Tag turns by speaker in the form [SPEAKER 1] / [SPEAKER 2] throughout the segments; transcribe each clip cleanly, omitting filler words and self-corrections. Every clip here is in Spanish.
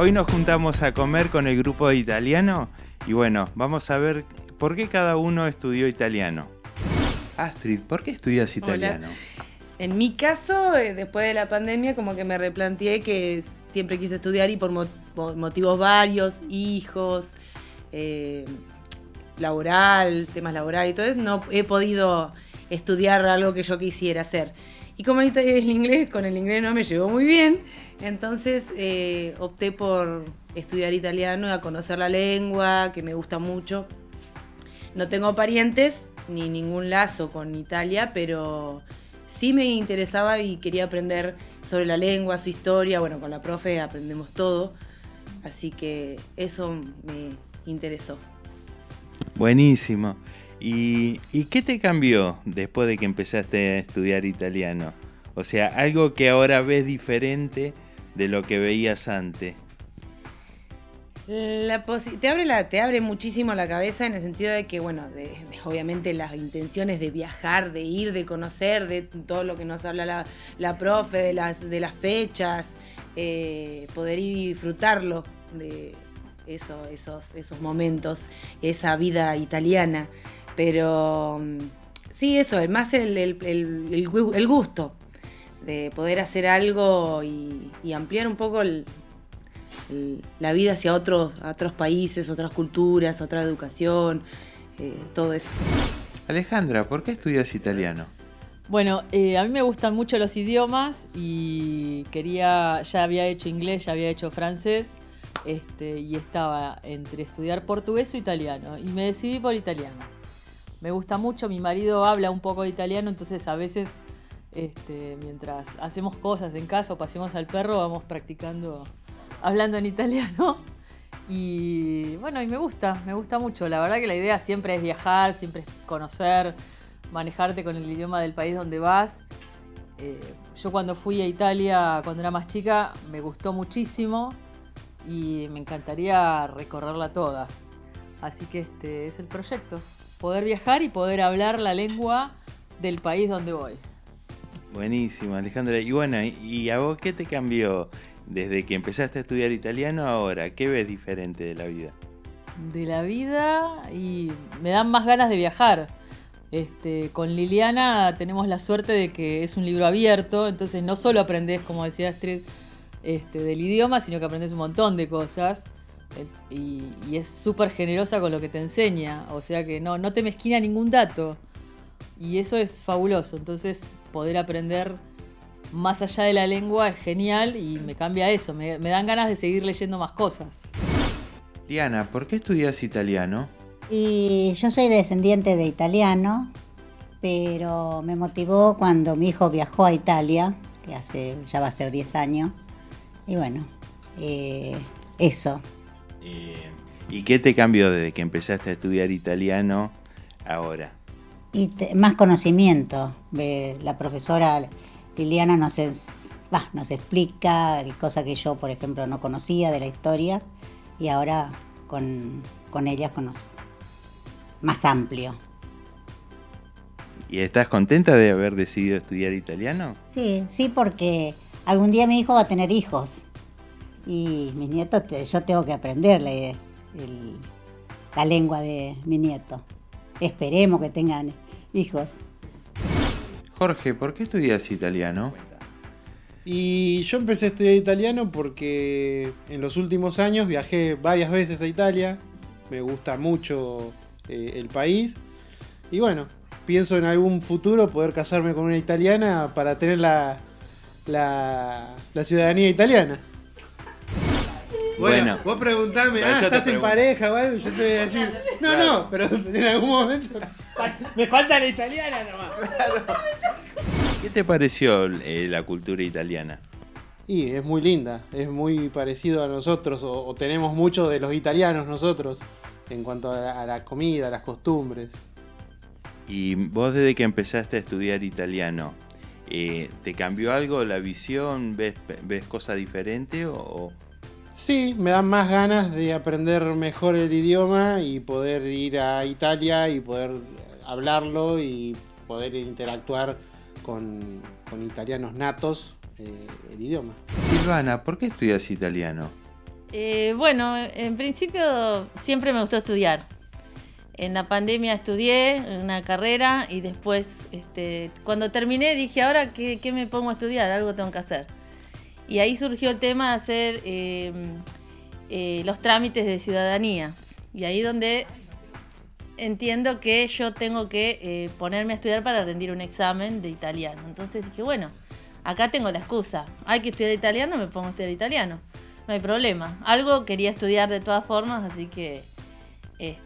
[SPEAKER 1] Hoy nos juntamos a comer con el grupo de italiano y bueno, vamos a ver por qué cada uno estudió italiano. Astrid, ¿por qué estudias italiano?
[SPEAKER 2] Hola. En mi caso, después de la pandemia, como que me replanteé que siempre quise estudiar y por motivos varios, hijos, temas laborales y todo eso, no he podido estudiar algo que yo quisiera hacer. Y como con el inglés no me llevó muy bien, entonces opté por estudiar italiano y a conocer la lengua, que me gusta mucho. No tengo parientes ni ningún lazo con Italia, pero sí me interesaba y quería aprender sobre la lengua, su historia. Bueno, con la profe aprendemos todo, así que eso me interesó.
[SPEAKER 1] Buenísimo. ¿Y qué te cambió después de que empezaste a estudiar italiano? O sea, algo que ahora ves diferente de lo que veías antes.
[SPEAKER 2] Te abre muchísimo la cabeza en el sentido de que, bueno, obviamente las intenciones de viajar, de ir, de conocer, de todo lo que nos habla la profe, de las fechas, poder ir y disfrutarlo de esos momentos, esa vida italiana. Pero sí, eso, más el gusto de poder hacer algo y ampliar un poco la vida hacia otros países, otras culturas, otra educación, todo eso.
[SPEAKER 1] Alejandra, ¿por qué estudias italiano?
[SPEAKER 3] Bueno, a mí me gustan mucho los idiomas y ya había hecho inglés, ya había hecho francés, y estaba entre estudiar portugués o italiano, y me decidí por italiano. Me gusta mucho, mi marido habla un poco de italiano, entonces a veces mientras hacemos cosas en casa o paseamos al perro, vamos practicando hablando en italiano. Y bueno, y me gusta mucho. La verdad que la idea siempre es viajar, siempre es conocer, manejarte con el idioma del país donde vas. Yo cuando fui a Italia, cuando era más chica, me gustó muchísimo y me encantaría recorrerla toda. Así que este es el proyecto, poder viajar y poder hablar la lengua del país donde voy.
[SPEAKER 1] Buenísimo, Alejandra. Y bueno, ¿y a vos qué te cambió desde que empezaste a estudiar italiano a ahora? ¿Qué ves diferente de la vida?
[SPEAKER 3] De la vida, y me dan más ganas de viajar. Con Liliana tenemos la suerte de que es un libro abierto, entonces no solo aprendés, como decía Astrid, del idioma, sino que aprendés un montón de cosas. Y es súper generosa con lo que te enseña, o sea que no te mezquina ningún dato. Y eso es fabuloso, entonces poder aprender más allá de la lengua es genial y me cambia eso, me dan ganas de seguir leyendo más cosas.
[SPEAKER 1] Liana, ¿por qué estudias italiano?
[SPEAKER 4] Y yo soy descendiente de italiano, pero me motivó cuando mi hijo viajó a Italia, que ya va a ser 10 años, y bueno, eso.
[SPEAKER 1] ¿Y qué te cambió desde que empezaste a estudiar italiano ahora?
[SPEAKER 4] Y más conocimiento. La profesora Liliana nos explica cosas que yo, por ejemplo, no conocía de la historia, y ahora con ella conozco más amplio.
[SPEAKER 1] ¿Y estás contenta de haber decidido estudiar italiano?
[SPEAKER 4] Sí, porque algún día mi hijo va a tener hijos y mis nietos, yo tengo que aprenderle la lengua de mi nieto. Esperemos que tengan hijos.
[SPEAKER 1] Jorge, ¿por qué estudias italiano?
[SPEAKER 5] Y yo empecé a estudiar italiano porque en los últimos años viajé varias veces a Italia. Me gusta mucho el país. Y bueno, pienso en algún futuro poder casarme con una italiana para tener la ciudadanía italiana. Bueno, vos preguntame, ¿estás en pareja o algo? Yo te voy a decir, no, pero en algún momento me falta la italiana nomás.
[SPEAKER 1] ¿Qué te pareció la cultura italiana?
[SPEAKER 5] Y es muy linda, es muy parecido a nosotros, o tenemos mucho de los italianos nosotros, en cuanto a la comida, a las costumbres.
[SPEAKER 1] ¿Y vos desde que empezaste a estudiar italiano, te cambió algo la visión? ¿Ves cosas diferentes o...?
[SPEAKER 5] Sí, me dan más ganas de aprender mejor el idioma y poder ir a Italia y poder hablarlo y poder interactuar con italianos natos el idioma.
[SPEAKER 1] Silvana, ¿por qué estudias italiano?
[SPEAKER 3] Bueno, en principio siempre me gustó estudiar. En la pandemia estudié una carrera y después, cuando terminé, dije, ahora ¿qué me pongo a estudiar? Algo tengo que hacer. Y ahí surgió el tema de hacer los trámites de ciudadanía. Y ahí donde entiendo que yo tengo que ponerme a estudiar para rendir un examen de italiano. Entonces dije, bueno, acá tengo la excusa. Hay que estudiar italiano, me pongo a estudiar italiano. No hay problema. Algo quería estudiar de todas formas, así que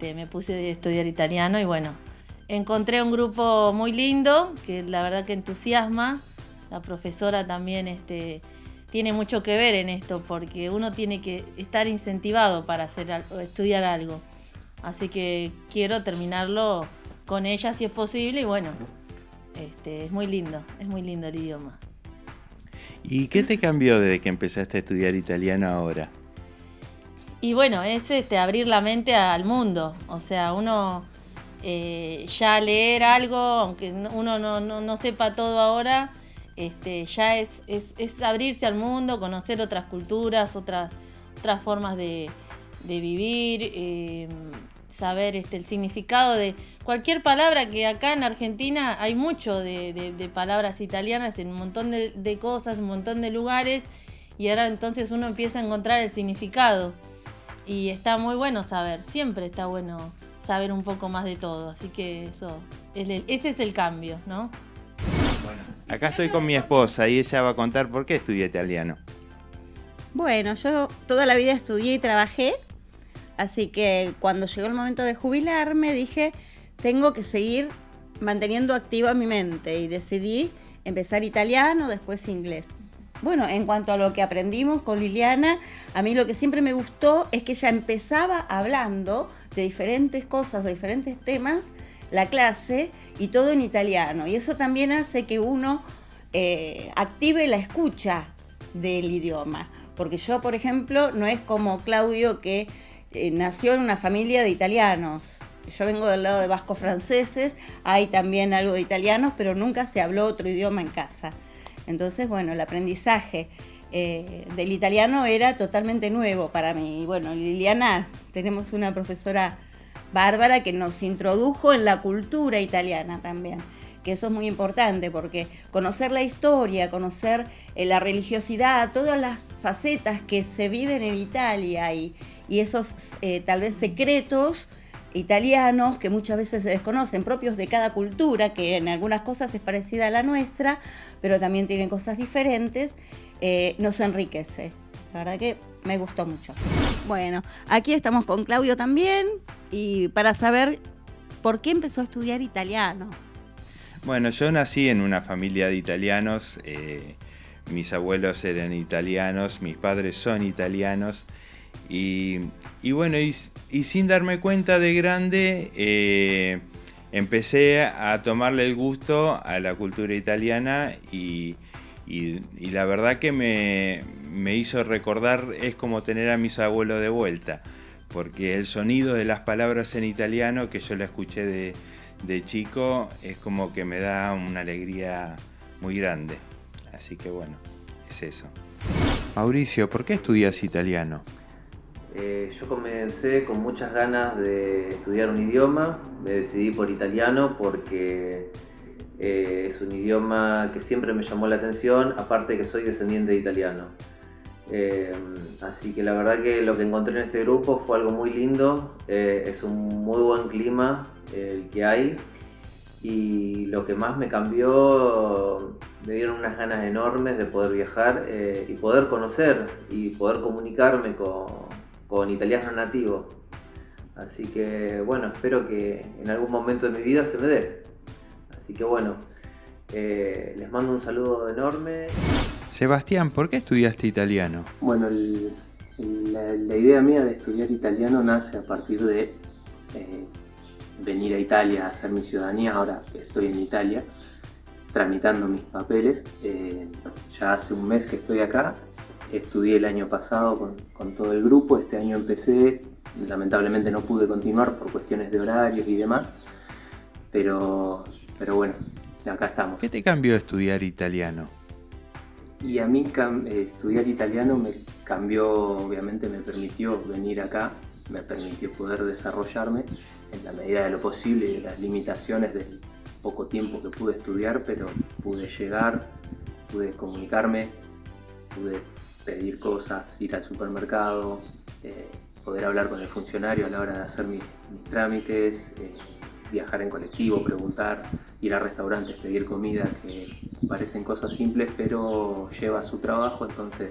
[SPEAKER 3] me puse a estudiar italiano y bueno, encontré un grupo muy lindo, que la verdad que entusiasma. La profesora también tiene mucho que ver en esto, porque uno tiene que estar incentivado para estudiar algo. Así que quiero terminarlo con ella si es posible y bueno, es muy lindo el idioma.
[SPEAKER 1] ¿Y qué te cambió desde que empezaste a estudiar italiano ahora?
[SPEAKER 3] Y bueno, es abrir la mente al mundo. O sea, uno ya leer algo, aunque uno no sepa todo ahora, ya es abrirse al mundo, conocer otras culturas, otras formas de vivir, saber el significado de cualquier palabra, que acá en Argentina hay mucho de palabras italianas en un montón de cosas, un montón de lugares, y ahora entonces uno empieza a encontrar el significado. Y está muy bueno saber, siempre está bueno saber un poco más de todo, así que ese es el cambio, ¿no?
[SPEAKER 1] Bueno, acá estoy con mi esposa y ella va a contar por qué estudia italiano.
[SPEAKER 6] Bueno, yo toda la vida estudié y trabajé, así que cuando llegó el momento de jubilarme dije, tengo que seguir manteniendo activa mi mente y decidí empezar italiano, después inglés. Bueno, en cuanto a lo que aprendimos con Liliana, a mí lo que siempre me gustó es que ella empezaba hablando de diferentes cosas, de diferentes temas, la clase, y todo en italiano. Y eso también hace que uno active la escucha del idioma. Porque yo, por ejemplo, no es como Claudio, que nació en una familia de italianos. Yo vengo del lado de vascos franceses, hay también algo de italianos, pero nunca se habló otro idioma en casa. Entonces, bueno, el aprendizaje del italiano era totalmente nuevo para mí. Y bueno, Liliana, tenemos una profesora bárbara que nos introdujo en la cultura italiana también, que eso es muy importante, porque conocer la historia, conocer la religiosidad, todas las facetas que se viven en Italia y esos tal vez secretos italianos que muchas veces se desconocen, propios de cada cultura, que en algunas cosas es parecida a la nuestra, pero también tienen cosas diferentes, nos enriquece. La verdad que me gustó mucho. Bueno, aquí estamos con Claudio también, y para saber por qué empezó a estudiar italiano.
[SPEAKER 1] Bueno, yo nací en una familia de italianos, mis abuelos eran italianos, mis padres son italianos, y bueno, y sin darme cuenta de grande, empecé a tomarle el gusto a la cultura italiana y la verdad que me hizo recordar, es como tener a mis abuelos de vuelta, porque el sonido de las palabras en italiano que yo la escuché de chico es como que me da una alegría muy grande. Así que bueno, es eso. Mauricio, ¿por qué estudias italiano?
[SPEAKER 7] Yo comencé con muchas ganas de estudiar un idioma, me decidí por italiano porque es un idioma que siempre me llamó la atención, aparte que soy descendiente de italiano. Así que la verdad que lo que encontré en este grupo fue algo muy lindo, es un muy buen clima el que hay, y lo que más me cambió, me dieron unas ganas enormes de poder viajar y poder conocer y poder comunicarme con italianos nativos. Así que bueno, espero que en algún momento de mi vida se me dé. Así que bueno, les mando un saludo enorme.
[SPEAKER 1] Sebastián, ¿por qué estudiaste italiano?
[SPEAKER 8] Bueno, la idea mía de estudiar italiano nace a partir de venir a Italia a hacer mi ciudadanía. Ahora estoy en Italia tramitando mis papeles. Ya hace un mes que estoy acá. Estudié el año pasado con todo el grupo. Este año empecé. Lamentablemente no pude continuar por cuestiones de horarios y demás. Pero bueno, acá estamos.
[SPEAKER 1] ¿Qué te cambió estudiar italiano?
[SPEAKER 8] Y a mí estudiar italiano me cambió, obviamente me permitió venir acá, me permitió poder desarrollarme en la medida de lo posible y de las limitaciones del poco tiempo que pude estudiar, pero pude llegar, pude comunicarme, pude pedir cosas, ir al supermercado, poder hablar con el funcionario a la hora de hacer mis trámites, viajar en colectivo, preguntar, ir a restaurantes, pedir comida, que parecen cosas simples, pero lleva su trabajo, entonces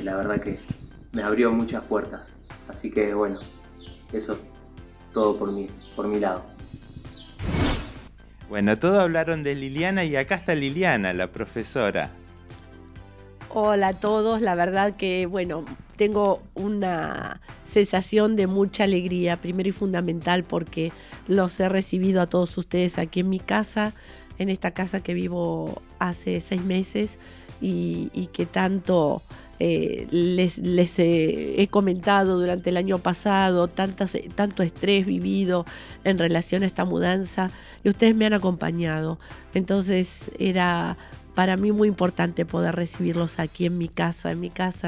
[SPEAKER 8] la verdad que me abrió muchas puertas. Así que bueno, eso todo por mi lado.
[SPEAKER 1] Bueno, todos hablaron de Liliana y acá está Liliana, la profesora.
[SPEAKER 9] Hola a todos, la verdad que bueno, tengo una sensación de mucha alegría, primero y fundamental porque los he recibido a todos ustedes aquí en mi casa, en esta casa que vivo hace 6 meses y que tanto les he comentado durante el año pasado, tanto estrés vivido en relación a esta mudanza y ustedes me han acompañado. Entonces era para mí muy importante poder recibirlos aquí en mi casa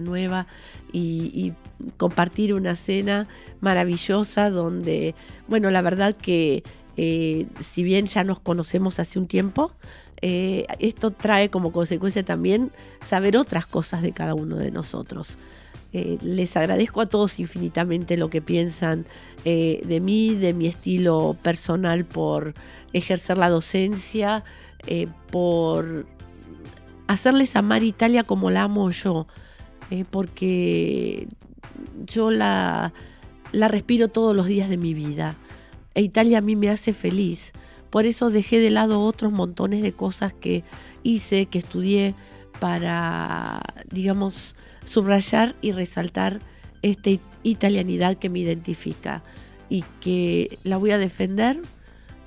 [SPEAKER 9] nueva y compartir una cena maravillosa donde, bueno, la verdad que si bien ya nos conocemos hace un tiempo, esto trae como consecuencia también saber otras cosas de cada uno de nosotros. Les agradezco a todos infinitamente lo que piensan de mí, de mi estilo personal por ejercer la docencia, por hacerles amar Italia como la amo yo, porque yo la respiro todos los días de mi vida. E Italia a mí me hace feliz. Por eso dejé de lado otros montones de cosas que hice, que estudié para, digamos, subrayar y resaltar esta italianidad que me identifica y que la voy a defender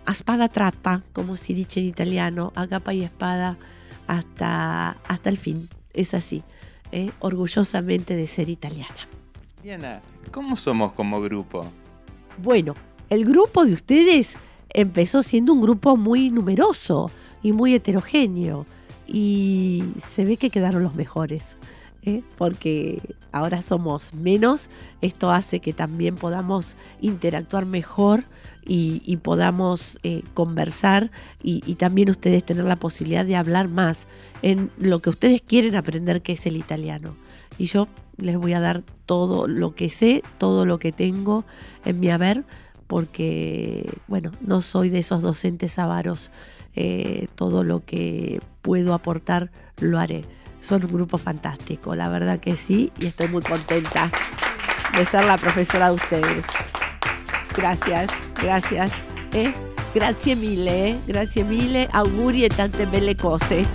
[SPEAKER 9] a spada tratta, como se dice en italiano, a capa y espada hasta el fin. Es así, orgullosamente de ser italiana.
[SPEAKER 1] Diana, ¿cómo somos como grupo?
[SPEAKER 9] Bueno, el grupo de ustedes empezó siendo un grupo muy numeroso y muy heterogéneo y se ve que quedaron los mejores, porque ahora somos menos. Esto hace que también podamos interactuar mejor y podamos conversar y también ustedes tener la posibilidad de hablar más en lo que ustedes quieren aprender, que es el italiano. Y yo les voy a dar todo lo que sé, todo lo que tengo en mi haber, porque, bueno, no soy de esos docentes avaros. Todo lo que puedo aportar lo haré. Son un grupo fantástico, la verdad que sí, y estoy muy contenta de ser la profesora de ustedes. Gracias. Grazie mille, auguri e tante belle cose.